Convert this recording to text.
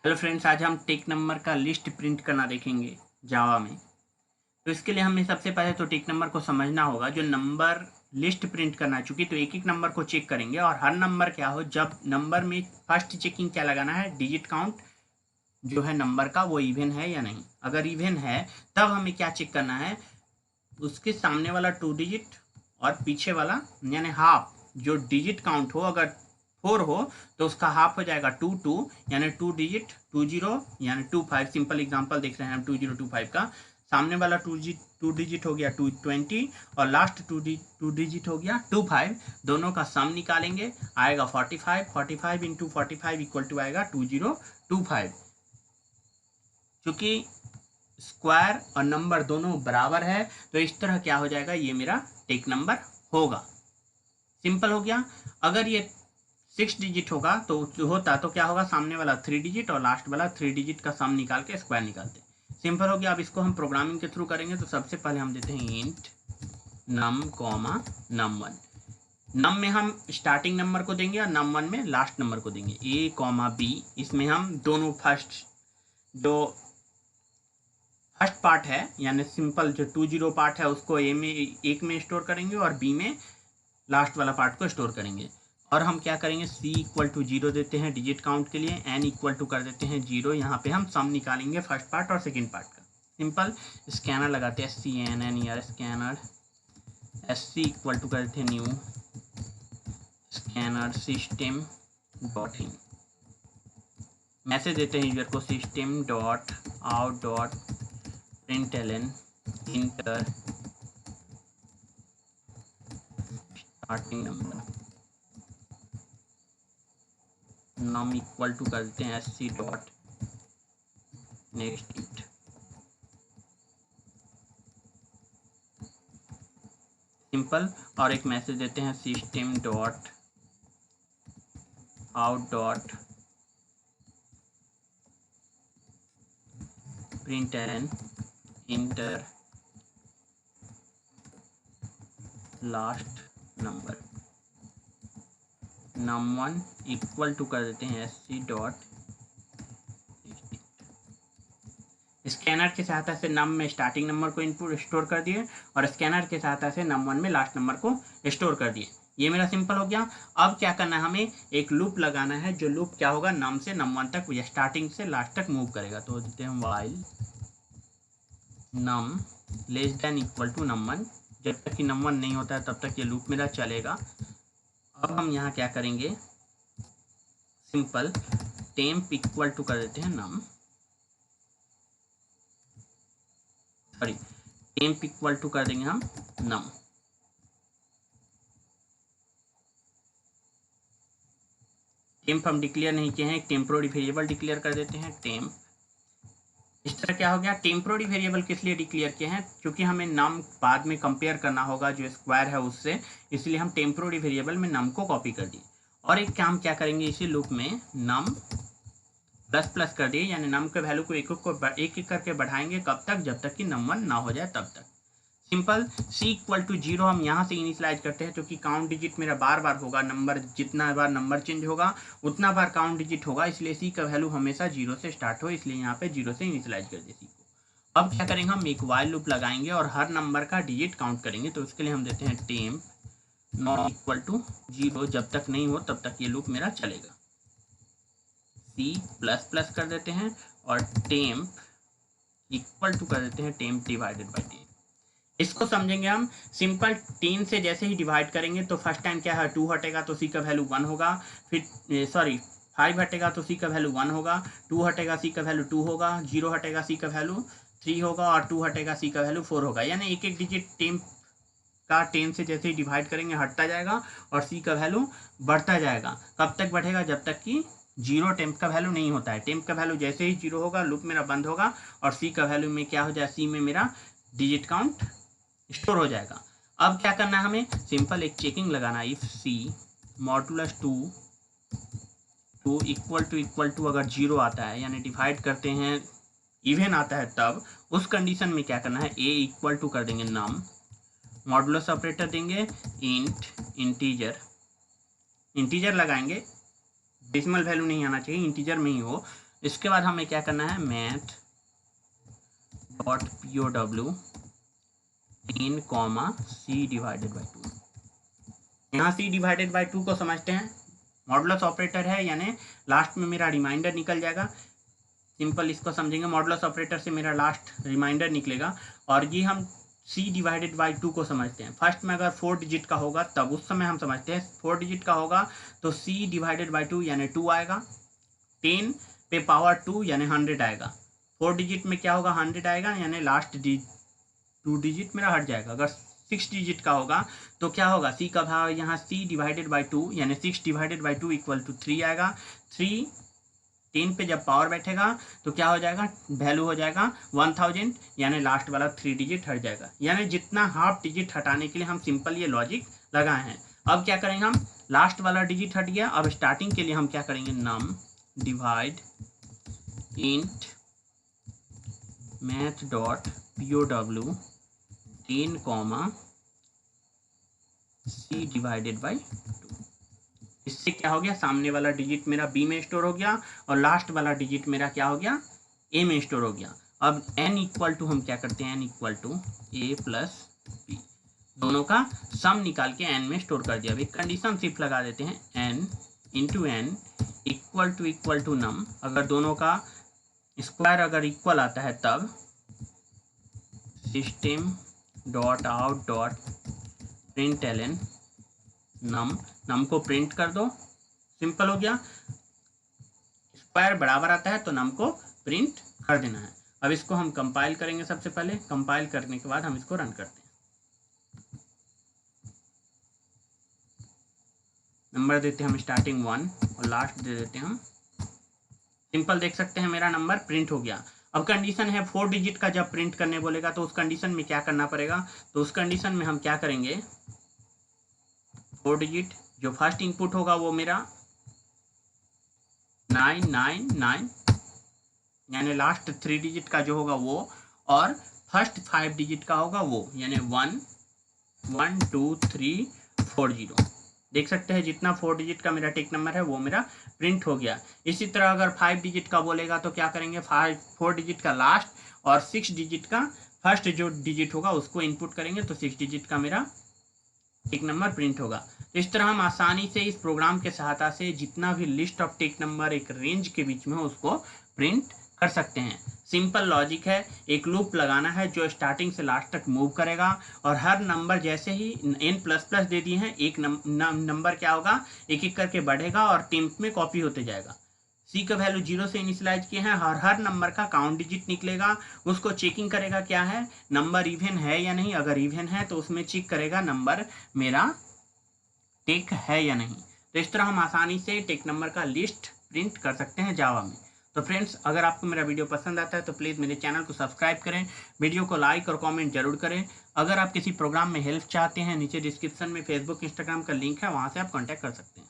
Hello friends, आज हम take number का लिस्ट प्रिंट करना देखेंगे जावा में। तो इसके लिए हमें सबसे पहले तो टेक नंबर को समझना होगा। जो नंबर लिस्ट प्रिंट करना है, चूंकि तो एक एक नंबर को चेक करेंगे और हर नंबर क्या हो, जब नंबर में फर्स्ट चेकिंग क्या लगाना है, डिजिट काउंट जो है नंबर का वो इवन है या नहीं। अगर इवन है तब हमें क्या चेक करना है, उसके सामने वाला 2 डिजिट और पीछे वाला यानी हाफ जो डिजिट काउंट हो, अगर 4 हो तो उसका हाफ हो जाएगा 2 यानी 2 डिजिट 20 यानी 25। सिंपल एग्जांपल देख रहे हैं हम 2025 का। सामने वाला 2 डिजिट हो गया 220 और लास्ट 2 डिजिट हो गया 25। दोनों का सम निकालेंगे, आएगा 45। 45 इंटू 45 इक्वल टू आएगा 2025। चूंकि स्क्वायर और नंबर दोनों बराबर है तो इस तरह क्या हो जाएगा, ये मेरा टेक नंबर होगा। सिंपल हो गया। अगर ये 6 डिजिट होगा तो क्या होगा, सामने वाला 3 डिजिट और लास्ट वाला 3 डिजिट का सम निकाल के स्क्वायर निकालते हैं। सिंपल हो गया। अब इसको हम प्रोग्रामिंग के थ्रू करेंगे। तो सबसे पहले हम देते हैं इंट नम कॉमा num1। नम में हम स्टार्टिंग नंबर को देंगे और num1 में लास्ट नंबर को देंगे। ए कॉमा बी, इसमें हम दोनों जो फर्स्ट पार्ट है यानी सिंपल जो 20 पार्ट है उसको ए में एक में स्टोर करेंगे और बी में लास्ट वाला पार्ट को स्टोर करेंगे। और हम क्या करेंगे, c इक्वल टू 0 देते हैं डिजिट काउंट के लिए, n इक्वल टू कर देते हैं 0। यहाँ पे हम सम निकालेंगे फर्स्ट पार्ट और सेकंड पार्ट का। सिंपल स्कैनर लगाते हैं, SCNNER scanner. SC equal to कर देते हैं new scanner system dot in. Message देते हैं यूजर को system dot out dot println enter starting number. Num equal to कर देते हैं SC dot next int. Simple. और एक मैसेज देते हैं system dot out dot println enter last number. num1 equal to कर देते हैं SC डॉट। स्कैनर की सहायता से नम में स्टार्टिंग नंबर को इनपुट स्टोर कर दिए और स्कैनर की सहायता से num1 में लास्ट नंबर को स्टोर कर दिए। ये मेरा सिंपल हो गया। अब क्या करना है, हमें एक लूप लगाना है। जो लूप क्या होगा, नम से num1 तक या स्टार्टिंग से लास्ट तक मूव करेगा। तो देते हैं while num less than equal to num1। जब तक कि num1 नहीं होता है तब तक ये लूप मेरा चलेगा। अब हम यहाँ क्या करेंगे, सिंपल टेम्प इक्वल टू कर देते हैं नम, सॉरी टेम्प इक्वल टू कर देंगे हम नम। टेम्प हम डिक्लेयर नहीं किए हैं, एक टेम्पोररी वेरिएबल डिक्लेयर कर देते हैं टेम्प। इस तरह क्या हो गया, टेम्पोररी वेरिएबल किस लिए डिक्लेयर किए हैं, क्योंकि हमें नम बाद में कंपेयर करना होगा जो स्क्वायर है उससे, इसलिए हम टेम्पोररी वेरिएबल में नम को कॉपी कर दिए। और एक काम क्या करेंगे, इसी लूप में नम प्लस प्लस कर दिए, यानी नम के वैल्यू को एक एक करके बढ़ाएंगे। कब तक, जब तक कि num1 ना हो जाए तब तक। सिंपल। c इक्वल टू 0 हम यहाँ से इनिशियलाइज करते हैं, क्योंकि काउंट डिजिट मेरा बार बार होगा। नंबर जितना बार नंबर चेंज होगा उतना बार काउंट डिजिट होगा, इसलिए c का वैल्यू हमेशा 0 से स्टार्ट हो, इसलिए यहाँ पे 0 से इनिशियलाइज कर दिए c को। अब क्या करेंगे, हम एक वाइल लूप लगाएंगे और हर नंबर का डिजिट काउंट करेंगे। तो उसके लिए हम देते हैं टेम्प नॉट इक्वल टू 0। जब तक नहीं हो तब तक ये लूप मेरा चलेगा। c प्लस प्लस कर देते हैं और टेम्प इक्वल टू कर देते हैं टेम्प डिवाइडेड बाई 10। इसको समझेंगे हम। सिंपल 10 से जैसे ही डिवाइड करेंगे तो फर्स्ट टाइम क्या है, 2 हटेगा तो c का वैल्यू 1 होगा। फिर 5 हटेगा तो c का वैल्यू 1 होगा। 2 हटेगा c का वैल्यू 2 होगा। 0 हटेगा c का वैल्यू 3 होगा और 2 हटेगा c का वैल्यू 4 होगा। यानी एक एक डिजिट टेम्प का 10 से जैसे ही डिवाइड करेंगे हटता जाएगा और c का वैल्यू बढ़ता जाएगा। कब तक बढ़ेगा, जब तक कि 0 टेम्प का वैल्यू नहीं होता है। टेम्प का वैल्यू जैसे ही 0 होगा लूप मेरा बंद होगा और c का वैल्यू में क्या हो जाए, c में मेरा डिजिट काउंट स्टोर हो जाएगा। अब क्या करना है हमें, सिंपल एक चेकिंग लगाना है। If c modulus 2 equal to अगर 0 आता है, यानी डिवाइड करते हैं इवन आता है, तब उस कंडीशन में क्या करना है, a इक्वल टू कर देंगे नम, मॉडुलस ऑपरेटर देंगे, इंटीजर लगाएंगे। डेसिमल वैल्यू नहीं आना चाहिए, इंटीजर में ही हो। इसके बाद हमें क्या करना है, math dot POW 10 C divided by 2। यहाँ C डिवाइडेड बाई 2 को समझते हैं, मॉडुलस ऑपरेटर है, यानी लास्ट में मेरा रिमाइंडर निकल जाएगा। सिंपल इसको समझेंगे, मॉडुलस ऑपरेटर से मेरा लास्ट रिमाइंडर निकलेगा। और ये हम C डिवाइडेड बाई 2 को समझते हैं। फर्स्ट में अगर 4 डिजिट का होगा तब उस समय हम समझते हैं, 4 डिजिट का होगा तो C डिवाइडेड बाई 2 यानी 2 आएगा, 10 पे पावर 2 यानी 100 आएगा। 4 डिजिट में क्या होगा, 100 आएगा, यानी लास्ट 2 डिजिट मेरा हट जाएगा। अगर 6 डिजिट का होगा तो क्या होगा, C का भाग यहाँ C डिवाइडेड बाई 2 यानी 6 डिवाइडेड बाई 2 इक्वल टू 3 आएगा। 3 10 पे जब पावर बैठेगा तो क्या हो जाएगा, वैल्यू हो जाएगा 1000, यानी लास्ट वाला 3 डिजिट हट जाएगा। यानी जितना हाफ डिजिट हटाने के लिए हम सिंपल ये लॉजिक लगाए हैं। अब क्या करेंगे हम, लास्ट वाला डिजिट हट गया, अब स्टार्टिंग के लिए हम क्या करेंगे, num divide int math dot POW 10 C divided by 2। इससे क्या हो गया, सामने वाला डिजिट मेरा B में स्टोर हो गया और लास्ट वाला डिजिट मेरा क्या हो गया, A में स्टोर हो गया। अब n इक्वल टू हम क्या करते हैं, n equal to A plus B, दोनों का सम निकाल के n में स्टोर कर दिया। अब एक कंडीशन सिर्फ लगा देते हैं, n into n equal to num, अगर दोनों का स्क्वायर अगर इक्वल आता है तब system dot out dot println num को प्रिंट कर दो, सिंपल हो गया। स्क्वायर बराबर आता है तो नम को प्रिंट कर देना है। अब इसको हम कंपाइल करेंगे, सबसे पहले कंपाइल करने के बाद हम इसको रन करते हैं। नंबर देते हैं हम स्टार्टिंग 1 और लास्ट दे देते हैं हम, सिंपल देख सकते हैं मेरा नंबर प्रिंट हो गया। अब कंडीशन है 4 डिजिट का, जब प्रिंट करने बोलेगा तो उस कंडीशन में क्या करना पड़ेगा, तो उस कंडीशन में हम क्या करेंगे, 4 डिजिट जो फर्स्ट इनपुट होगा वो मेरा 999 यानी लास्ट 3 डिजिट का जो होगा वो, और फर्स्ट 5 डिजिट का होगा वो, यानी 1 1 2 3 4 0। देख सकते हैं जितना 4 डिजिट का मेरा टेक नंबर है वो मेरा प्रिंट हो गया। इसी तरह अगर 5 डिजिट का बोलेगा तो क्या करेंगे, 4 डिजिट का लास्ट और 6 डिजिट का फर्स्ट जो डिजिट होगा उसको इनपुट करेंगे तो 6 डिजिट का मेरा टेक नंबर प्रिंट होगा। तो इस तरह हम आसानी से इस प्रोग्राम के सहायता से जितना भी लिस्ट ऑफ टेक नंबर एक रेंज के बीच में हो उसको प्रिंट कर सकते हैं। सिंपल लॉजिक है, एक लूप लगाना है जो स्टार्टिंग से लास्ट तक मूव करेगा और हर नंबर जैसे ही n++ दे दिए हैं, एक नंबर क्या होगा, एक एक करके बढ़ेगा और टेम्प में कॉपी होते जाएगा। C का वैल्यू 0 से इनिशियलाइज किए हैं और हर नंबर का काउंट डिजिट निकलेगा, उसको चेकिंग करेगा क्या है, नंबर इवन है या नहीं, अगर इवन है तो उसमें चेक करेगा नंबर मेरा टेक है या नहीं। तो इस तरह हम आसानी से टेक नंबर का लिस्ट प्रिंट कर सकते हैं जावा में। तो फ्रेंड्स, अगर आपको मेरा वीडियो पसंद आता है तो प्लीज़ मेरे चैनल को सब्सक्राइब करें, वीडियो को लाइक और कमेंट जरूर करें। अगर आप किसी प्रोग्राम में हेल्प चाहते हैं, नीचे डिस्क्रिप्शन में फेसबुक इंस्टाग्राम का लिंक है, वहाँ से आप कॉन्टैक्ट कर सकते हैं।